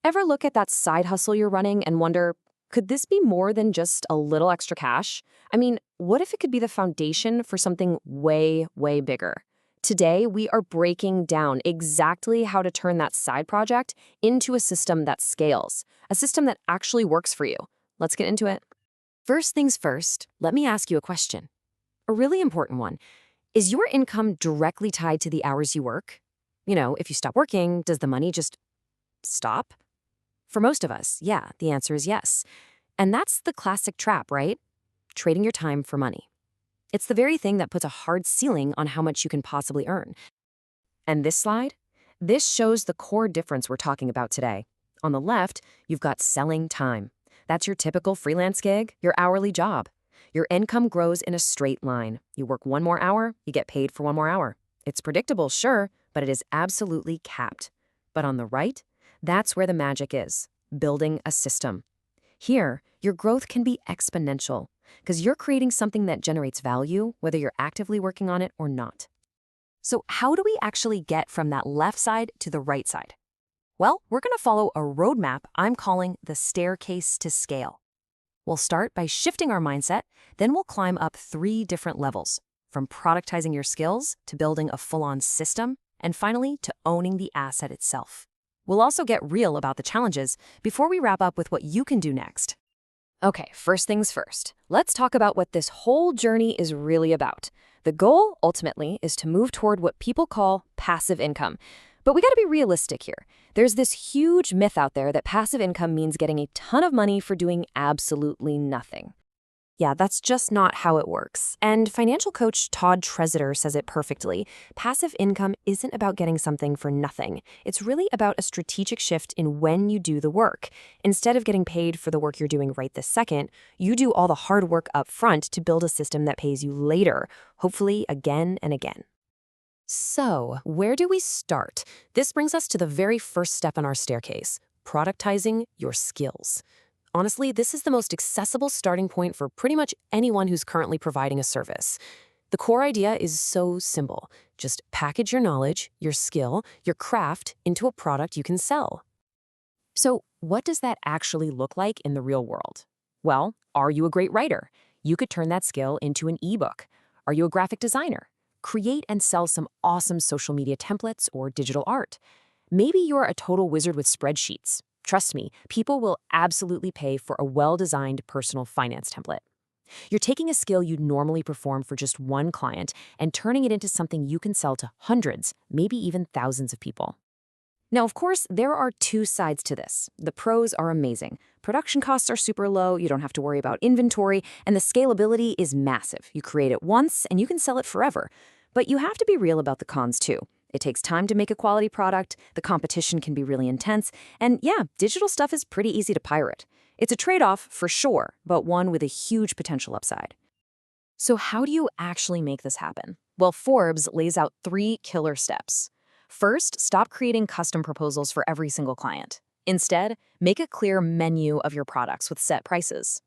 Ever look at that side hustle you're running and wonder, could this be more than just a little extra cash? I mean, what if it could be the foundation for something way, way bigger? Today, we are breaking down exactly how to turn that side project into a system that scales, a system that actually works for you. Let's get into it. First things first, let me ask you a question. A really important one. Is your income directly tied to the hours you work? If you stop working, does the money just stop? For most of us, yeah, the answer is yes. And that's the classic trap, right? Trading your time for money. It's the very thing that puts a hard ceiling on how much you can possibly earn. And this slide? This shows the core difference we're talking about today. On the left, you've got selling time. That's your typical freelance gig, your hourly job. Your income grows in a straight line. You work one more hour, you get paid for one more hour. It's predictable, sure, but it is absolutely capped. But on the right, that's where the magic is, building a system. Here, your growth can be exponential because you're creating something that generates value, whether you're actively working on it or not. So how do we actually get from that left side to the right side? Well, we're going to follow a roadmap I'm calling the staircase to scale. We'll start by shifting our mindset, then we'll climb up 3 different levels, from productizing your skills to building a full-on system, and finally to owning the asset itself. We'll also get real about the challenges before we wrap up with what you can do next. Okay, first things first. Let's talk about what this whole journey is really about. The goal, ultimately, is to move toward what people call passive income. But we gotta be realistic here. There's this huge myth out there that passive income means getting a ton of money for doing absolutely nothing. Yeah, that's just not how it works. And financial coach Todd Tresidder says it perfectly. Passive income isn't about getting something for nothing. It's really about a strategic shift in when you do the work. Instead of getting paid for the work you're doing right this second, you do all the hard work up front to build a system that pays you later, hopefully again and again. So, where do we start? This brings us to the very first step on our staircase, productizing your skills. Honestly, this is the most accessible starting point for pretty much anyone who's currently providing a service. The core idea is so simple. Just package your knowledge, your skill, your craft into a product you can sell. So, what does that actually look like in the real world? Well, are you a great writer? You could turn that skill into an ebook. Are you a graphic designer? Create and sell some awesome social media templates or digital art. Maybe you're a total wizard with spreadsheets. Trust me, people will absolutely pay for a well-designed personal finance template. You're taking a skill you'd normally perform for just one client and turning it into something you can sell to hundreds, maybe even thousands of people. Now, of course, there are 2 sides to this. The pros are amazing. Production costs are super low, you don't have to worry about inventory, and the scalability is massive. You create it once and you can sell it forever. But you have to be real about the cons too. It takes time to make a quality product, the competition can be really intense, and yeah, digital stuff is pretty easy to pirate. It's a trade-off for sure, but one with a huge potential upside. So how do you actually make this happen? Well, Forbes lays out 3 killer steps. First, stop creating custom proposals for every single client. Instead, make a clear menu of your products with set prices.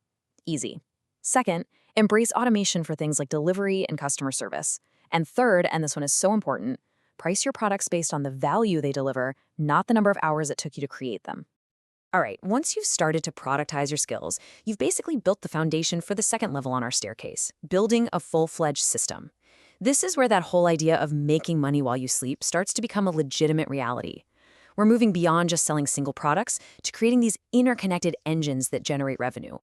Easy. Second, embrace automation for things like delivery and customer service. And third, and this one is so important, price your products based on the value they deliver, not the number of hours it took you to create them. All right, once you've started to productize your skills, you've basically built the foundation for the second level on our staircase, building a full-fledged system. This is where that whole idea of making money while you sleep starts to become a legitimate reality. We're moving beyond just selling single products to creating these interconnected engines that generate revenue.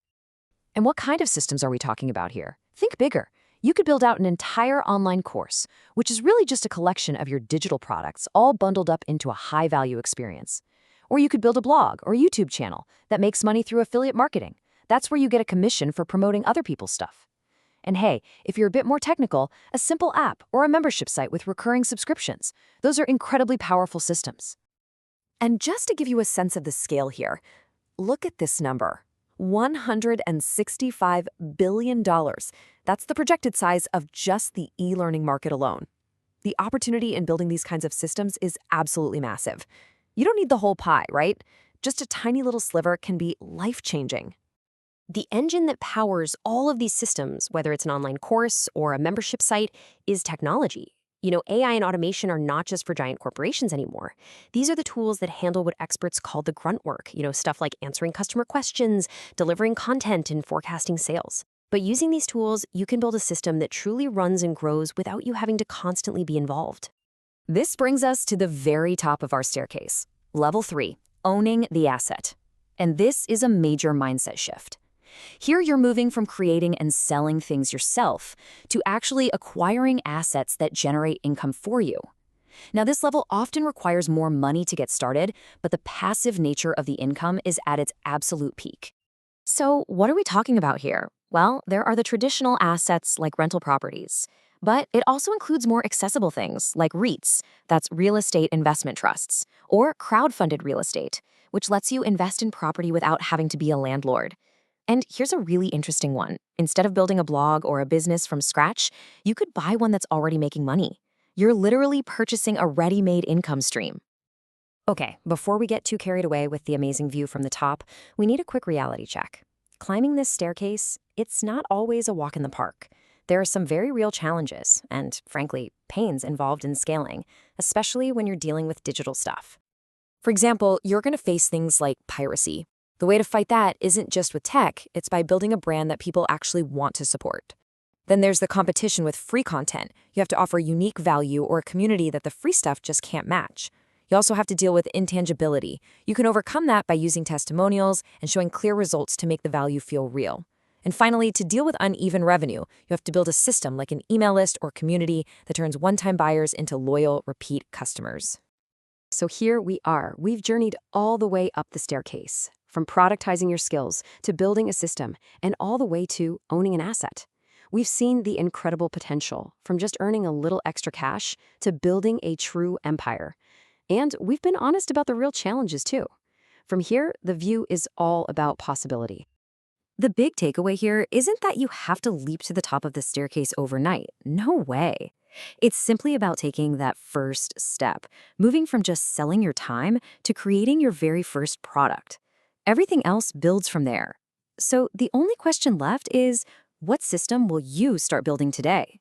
And what kind of systems are we talking about here? Think bigger. You could build out an entire online course, which is really just a collection of your digital products all bundled up into a high-value experience. Or you could build a blog or YouTube channel that makes money through affiliate marketing. That's where you get a commission for promoting other people's stuff. And hey, if you're a bit more technical, a simple app or a membership site with recurring subscriptions. Those are incredibly powerful systems. And just to give you a sense of the scale here, look at this number. $165 billion. That's the projected size of just the e-learning market alone. The opportunity in building these kinds of systems is absolutely massive. You don't need the whole pie, right? Just a tiny little sliver can be life-changing. The engine that powers all of these systems, whether it's an online course or a membership site, is technology. AI and automation are not just for giant corporations anymore. These are the tools that handle what experts call the grunt work, stuff like answering customer questions, delivering content, and forecasting sales. But using these tools, you can build a system that truly runs and grows without you having to constantly be involved. This brings us to the very top of our staircase. Level 3, owning the asset. And this is a major mindset shift. Here you're moving from creating and selling things yourself to actually acquiring assets that generate income for you. Now, this level often requires more money to get started, but the passive nature of the income is at its absolute peak. So, what are we talking about here? Well, there are the traditional assets like rental properties, but it also includes more accessible things like REITs, that's real estate investment trusts, or crowd-funded real estate, which lets you invest in property without having to be a landlord. And here's a really interesting one. Instead of building a blog or a business from scratch, you could buy one that's already making money. You're literally purchasing a ready-made income stream. Okay, before we get too carried away with the amazing view from the top, we need a quick reality check. Climbing this staircase, it's not always a walk in the park. There are some very real challenges and, frankly, pains involved in scaling, especially when you're dealing with digital stuff. For example, you're going to face things like piracy. The way to fight that isn't just with tech, it's by building a brand that people actually want to support. Then there's the competition with free content. You have to offer unique value or a community that the free stuff just can't match. You also have to deal with intangibility. You can overcome that by using testimonials and showing clear results to make the value feel real. And finally, to deal with uneven revenue, you have to build a system like an email list or community that turns one-time buyers into loyal, repeat customers. So here we are. We've journeyed all the way up the staircase, from productizing your skills to building a system, and all the way to owning an asset. We've seen the incredible potential, from just earning a little extra cash to building a true empire. And we've been honest about the real challenges too. From here, the view is all about possibility. The big takeaway here isn't that you have to leap to the top of the staircase overnight. No way. It's simply about taking that first step, moving from just selling your time to creating your very first product. Everything else builds from there. So the only question left is, what system will you start building today?